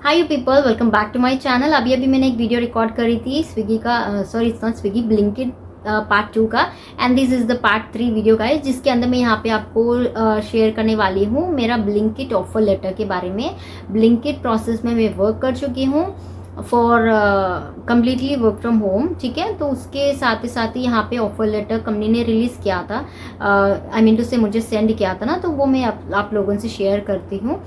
Hi you people, welcome back to my channel. अभी मैंने एक वीडियो रिकॉर्ड करी थी स्विगी का, sorry it's not Swiggy, Blinkit part 2 का, and this is the part 3 video guys, जिसके अंदर मैं यहाँ पे आपको शेयर करने वाली हूँ मेरा ब्लिंकिट ऑफर लेटर के बारे में। ब्लिंकिट प्रोसेस में मैं वर्क कर चुकी हूँ for completely work from home, ठीक है। तो उसके साथ ही यहाँ पे ऑफर लेटर कंपनी ने रिलीज़ किया था, आई मीन टू से मुझे सेंड किया था ना, तो वो मैं आप लोगों से शेयर करती हूँ।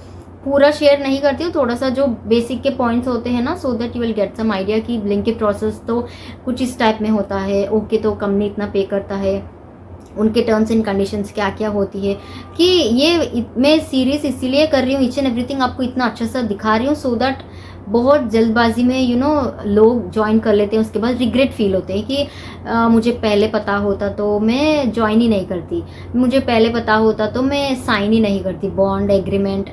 पूरा शेयर नहीं करती हूँ, थोड़ा सा जो बेसिक के पॉइंट्स होते हैं ना, so that you will get some idea कि ब्लिंकिट प्रोसेस तो कुछ इस टाइप में होता है। ओके, तो कंपनी इतना पे करता है, उनके टर्म्स एंड कंडीशंस क्या क्या होती है, कि ये मैं सीरीज इसीलिए कर रही हूँ, ईच एंड एवरीथिंग आपको इतना अच्छा सा दिखा रही हूँ, सो दैट बहुत जल्दबाजी में लोग ज्वाइन कर लेते हैं, उसके बाद रिग्रेट फील होते हैं कि मुझे पहले पता होता तो मैं ज्वाइन ही नहीं करती, मुझे पहले पता होता तो मैं साइन ही नहीं करती बॉन्ड एग्रीमेंट।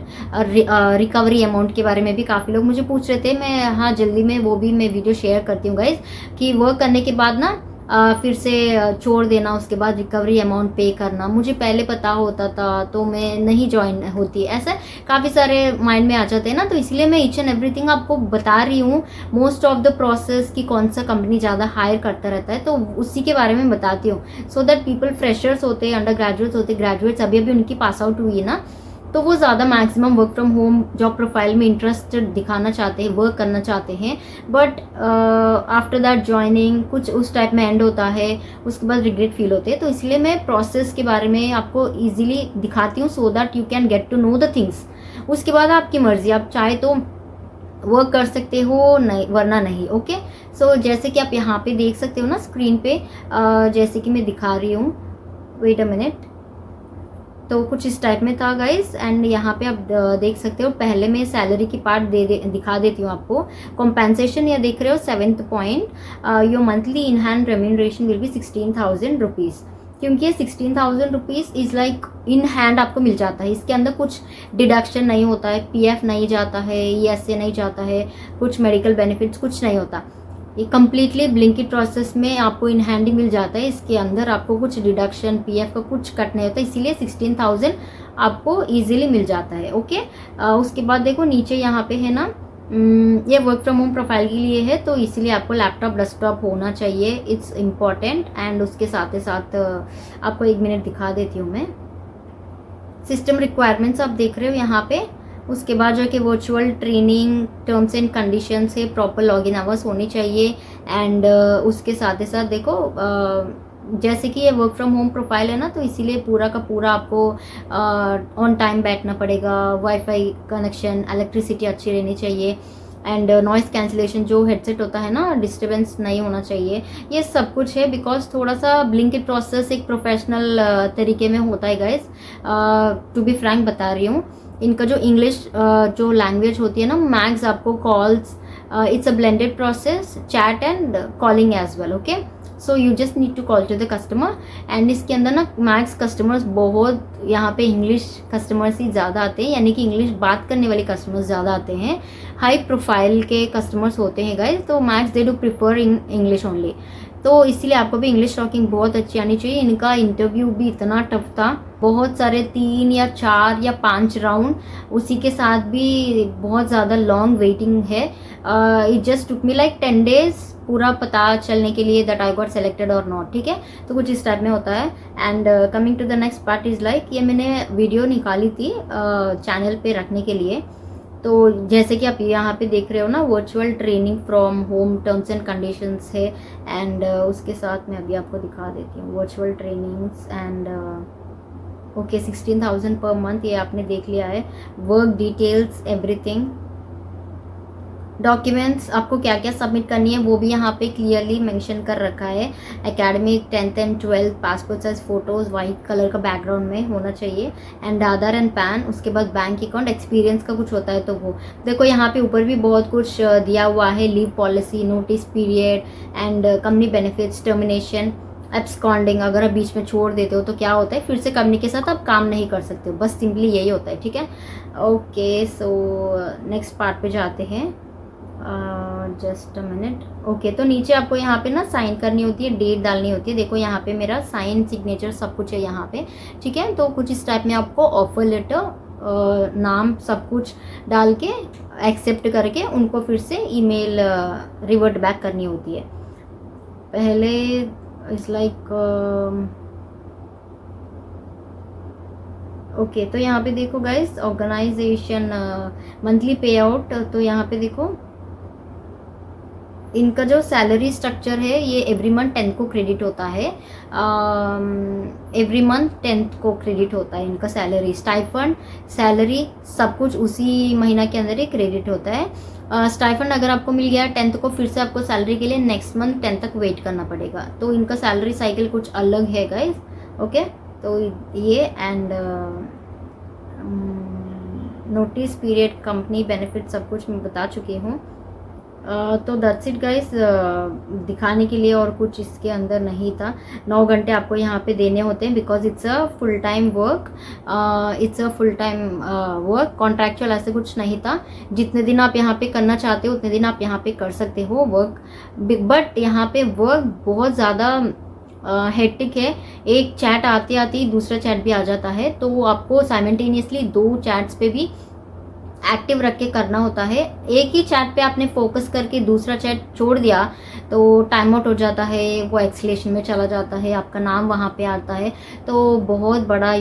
रिकवरी अमाउंट के बारे में भी काफ़ी लोग मुझे पूछ रहे थे, मैं हाँ जल्दी में वो भी मैं वीडियो शेयर करती हूँ गाइज, कि वर्क करने के बाद ना फिर से छोड़ देना, उसके बाद रिकवरी अमाउंट पे करना, मुझे पहले पता होता था तो मैं नहीं ज्वाइन होती, ऐसा काफ़ी सारे माइंड में आ जाते हैं ना। तो इसलिए मैं ईच एंड एवरीथिंग आपको बता रही हूँ, मोस्ट ऑफ द प्रोसेस कि कौन सा कंपनी ज़्यादा हायर करता रहता है, तो उसी के बारे में बताती हूँ, सो दैट पीपल फ्रेशर्स होते हैं, अंडर ग्रेजुएट्स होते, ग्रेजुएट्स अभी उनकी पास आउट हुई है ना, तो वो ज़्यादा maximum work from home job profile में इंटरेस्ट दिखाना चाहते हैं, वर्क करना चाहते हैं, बट आफ्टर दैट ज्वाइनिंग कुछ उस टाइप में एंड होता है, उसके बाद रिग्रेट फील होते हैं। तो इसलिए मैं प्रोसेस के बारे में आपको ईजिली दिखाती हूँ, so that you can get to know the things. उसके बाद आपकी मर्जी, आप चाहे तो वर्क कर सकते हो, नहीं वरना नहीं। ओके, सो जैसे कि आप यहाँ पे देख सकते हो ना स्क्रीन पे, जैसे कि मैं दिखा रही हूँ, वेट अ मिनट, तो कुछ इस टाइप में था गाइस। एंड यहाँ पे आप देख सकते हो, पहले मैं सैलरी की पार्ट दिखा देती हूँ आपको। कॉम्पेंसेशन या देख रहे हो 7th point, your monthly in hand remuneration will be 16,000 rupees, क्योंकि ये 16,000 rupees is like in hand आपको मिल जाता है। इसके अंदर कुछ डिडक्शन नहीं होता है, पीएफ नहीं जाता है, ईएसए नहीं जाता है, कुछ मेडिकल बेनिफिट्स कुछ नहीं होता। ये कम्प्लीटली ब्लिंकिट प्रोसेस में आपको इन हैंड ही मिल जाता है, इसके अंदर आपको कुछ डिडक्शन पीएफ का कुछ कट नहीं होता, इसीलिए 16,000 आपको इजीली मिल जाता है। ओके, उसके बाद देखो नीचे यहाँ पे है ना, ये वर्क फ्रॉम होम प्रोफाइल के लिए है, तो इसीलिए आपको लैपटॉप डेस्कटॉप होना चाहिए, इट्स इम्पॉर्टेंट। एंड उसके साथ ही साथ आपको 1 मिनट दिखा देती हूँ मैं। सिस्टम रिक्वायरमेंट्स आप देख रहे हो यहाँ पे, उसके बाद जो कि virtual training terms and condition से प्रॉपर लॉगिन आवर्स होनी चाहिए। एंड उसके साथ ही साथ देखो, जैसे कि ये वर्क फ्रॉम होम प्रोफाइल है ना, तो इसीलिए पूरा का पूरा आपको ऑन टाइम बैठना पड़ेगा, वाईफाई कनेक्शन, इलेक्ट्रिसिटी अच्छी रहनी चाहिए, एंड नॉइस कैंसिलेशन, जो हेडसेट होता है ना, डिस्टर्बेंस नहीं होना चाहिए, ये सब कुछ है। बिकॉज थोड़ा सा ब्लिंकिट प्रोसेस एक प्रोफेशनल तरीके में होता है गाइज, टू बी फ्रैंक बता रही हूँ। इनका जो इंग्लिश जो लैंग्वेज होती है ना, मैक्स आपको calls, it's a blended process, chat and calling as well. Okay, so you just need to call to the customer, and इसके अंदर ना मैक्स कस्टमर्स बहुत यहाँ पे इंग्लिश कस्टमर्स ही ज़्यादा आते हैं, यानी कि इंग्लिश बात करने वाले कस्टमर्स ज़्यादा आते हैं, हाई प्रोफाइल के कस्टमर्स होते हैं गाइज, तो max they do prefer in English only, तो इसीलिए आपको भी इंग्लिश टॉकिंग बहुत अच्छी आनी चाहिए। इनका इंटरव्यू भी इतना टफ था, बहुत सारे 3 या 4 या 5 राउंड, उसी के साथ भी बहुत ज़्यादा लॉन्ग वेटिंग है। It just took me like 10 days पूरा पता चलने के लिए दैट आई गॉट सेलेक्टेड और नॉट, ठीक है। तो कुछ इस टाइप में होता है। And coming to the next part is like, ये मैंने वीडियो निकाली थी चैनल पे रखने के लिए, तो जैसे कि आप यहाँ पे देख रहे हो ना, virtual training from home terms and conditions है। एंड उसके साथ मैं अभी आपको दिखा देती हूँ virtual trainings. And okay, 16,000 per month, ये आपने देख लिया है। वर्क डिटेल्स, एवरीथिंग, डॉक्यूमेंट्स आपको क्या क्या सबमिट करनी है वो भी यहाँ पे क्लियरली मेंशन कर रखा है। Academic, 10th and 12th, passport size photos white colour का बैकग्राउंड में होना चाहिए, एंड आधार एंड पैन, उसके बाद बैंक अकाउंट, एक्सपीरियंस का कुछ होता है तो वो देखो यहाँ पे ऊपर भी बहुत कुछ दिया हुआ है, leave policy, notice period, and company benefits, termination, absconding, अगर आप बीच में छोड़ देते हो तो क्या होता है, फिर से कंपनी के साथ आप काम नहीं कर सकते हो, बस सिंपली यही होता है, ठीक है। ओके, सो नेक्स्ट पार्ट पे जाते हैं, जस्ट अ मिनट। ओके, तो नीचे आपको यहाँ पे ना साइन करनी होती है, डेट डालनी होती है, देखो यहाँ पे मेरा साइन, सिग्नेचर सब कुछ है यहाँ पे, ठीक है। तो कुछ इस टाइप में आपको ऑफर लेटर नाम सब कुछ डाल के एक्सेप्ट करके उनको फिर से ईमेल रिवर्ट बैक करनी होती है। पहले इट्स लाइक ओके, तो यहाँ पे देखो गाइस, ऑर्गेनाइजेशन मंथली पे आउट, तो यहाँ पे देखो इनका जो सैलरी स्ट्रक्चर है ये एवरी मंथ 10th को क्रेडिट होता है। एवरी मंथ 10th को क्रेडिट होता है इनका सैलरी, स्टाइफंड, सैलरी सब कुछ उसी महीना के अंदर ही क्रेडिट होता है। स्टाइफंड अगर आपको मिल गया 10th को, फिर से आपको सैलरी के लिए नेक्स्ट मंथ 10th तक वेट करना पड़ेगा। तो इनका सैलरी साइकिल कुछ अलग है गाइज। ओके, तो ये and notice period, company benefit सब कुछ मैं बता चुकी हूँ। तो दैट्स इट गाइस, दिखाने के लिए और कुछ इसके अंदर नहीं था। 9 घंटे आपको यहाँ पे देने होते हैं because it's a full time work, it's a full time work, contractual ऐसे कुछ नहीं था। जितने दिन आप यहाँ पे करना चाहते हो उतने दिन आप यहाँ पे कर सकते हो वर्क, बट यहाँ पे वर्क बहुत ज़्यादा हेक्टिक है। एक चैट आते आते ही दूसरा चैट भी आ जाता है, तो आपको साइमल्टेनियसली 2 चैट्स पे भी एक्टिव रख के करना होता है। एक ही चैट पे आपने फोकस करके दूसरा चैट छोड़ दिया तो टाइम आउट हो जाता है, वो एक्सलेशन में चला जाता है, आपका नाम वहाँ पे आता है, तो बहुत बड़ा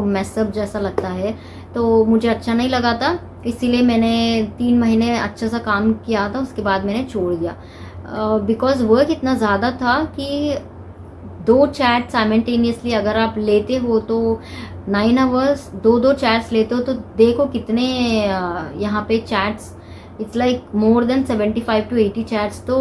मैसअप जैसा लगता है। तो मुझे अच्छा नहीं लगा था, इसीलिए मैंने 3 महीने अच्छा सा काम किया था, उसके बाद मैंने छोड़ दिया। बिकॉज वर्क इतना ज़्यादा था कि 2 चैट साइमल्टेनियसली अगर आप लेते हो तो 9 आवर्स 2 चैट्स लेते हो तो देखो कितने यहाँ पे chats, it's like more than 75 to 80 chats तो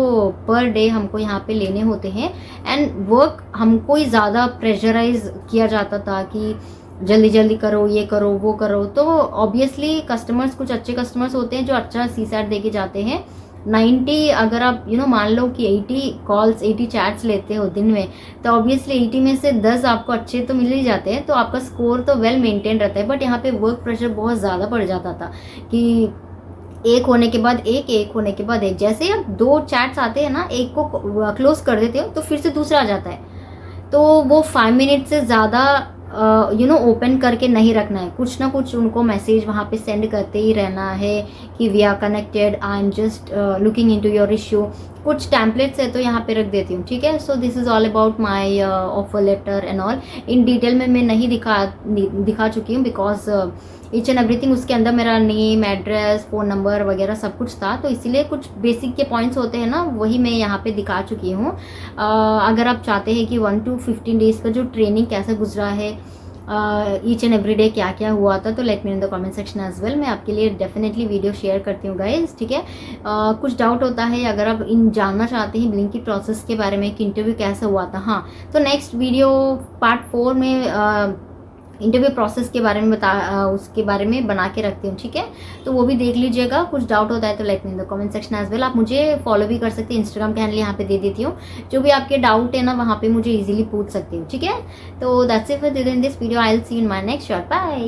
पर डे हमको यहाँ पे लेने होते हैं। एंड वर्क हमको ही ज़्यादा प्रेशराइज किया जाता था कि जल्दी जल्दी करो, ये करो, वो करो। तो ऑब्वियसली कस्टमर्स, कुछ अच्छे कस्टमर्स होते हैं जो अच्छा CSAT दे के जाते हैं। 90 अगर आप मान लो कि 80 कॉल्स 80 चैट्स लेते हो दिन में, तो ऑब्वियसली 80 में से 10 आपको अच्छे तो मिल ही जाते हैं, तो आपका स्कोर तो वेल मेंटेन रहता है। बट यहाँ पे वर्क प्रेशर बहुत ज़्यादा बढ़ जाता था कि एक होने के बाद एक होने के बाद एक, जैसे आप 2 चैट्स आते हैं ना, एक को क्लोज कर देते हो तो फिर से दूसरा आ जाता है, तो वो 5 मिनट से ज़्यादा ओपन करके नहीं रखना है। कुछ ना कुछ उनको मैसेज वहाँ पे सेंड करते ही रहना है कि we are connected, I am just looking into your issue. कुछ टैम्पलेट्स है तो यहाँ पे रख देती हूँ, ठीक है। So this is all about my offer letter and all. In detail में मैं नहीं दिखा चुकी हूँ बिकॉज ईच एंड एवरीथिंग उसके अंदर मेरा नेम, एड्रेस, फ़ोन नंबर वगैरह सब कुछ था, तो इसीलिए कुछ बेसिक के पॉइंट्स होते हैं ना, वही मैं यहाँ पे दिखा चुकी हूँ। अगर आप चाहते हैं कि 1 to 15 डेज़ का जो ट्रेनिंग कैसे गुजरा है, ईच एंड एवरी डे क्या क्या हुआ था, तो let me in the comment section as well. मैं आपके लिए डेफिनेटली वीडियो शेयर करती हूँ गाइज, ठीक है। कुछ डाउट होता है, अगर आप जानना चाहते हैं ब्लिंकिट प्रोसेस के बारे में कि इंटरव्यू कैसे हुआ था, हाँ, तो नेक्स्ट वीडियो पार्ट 4 में इंटरव्यू प्रोसेस के बारे में उसके बारे में बना के रखती हूँ, ठीक है। तो वो भी देख लीजिएगा। कुछ डाउट होता है तो let me in the comment section as well. आप मुझे फॉलो भी कर सकते हैं, इंस्टाग्राम के हैंडल यहाँ पे दे देती हूँ। जो भी आपके डाउट है ना, वहाँ पे मुझे इजीली पूछ सकते हो, ठीक है। तो that's it for this video, I will see you in my next short, bye.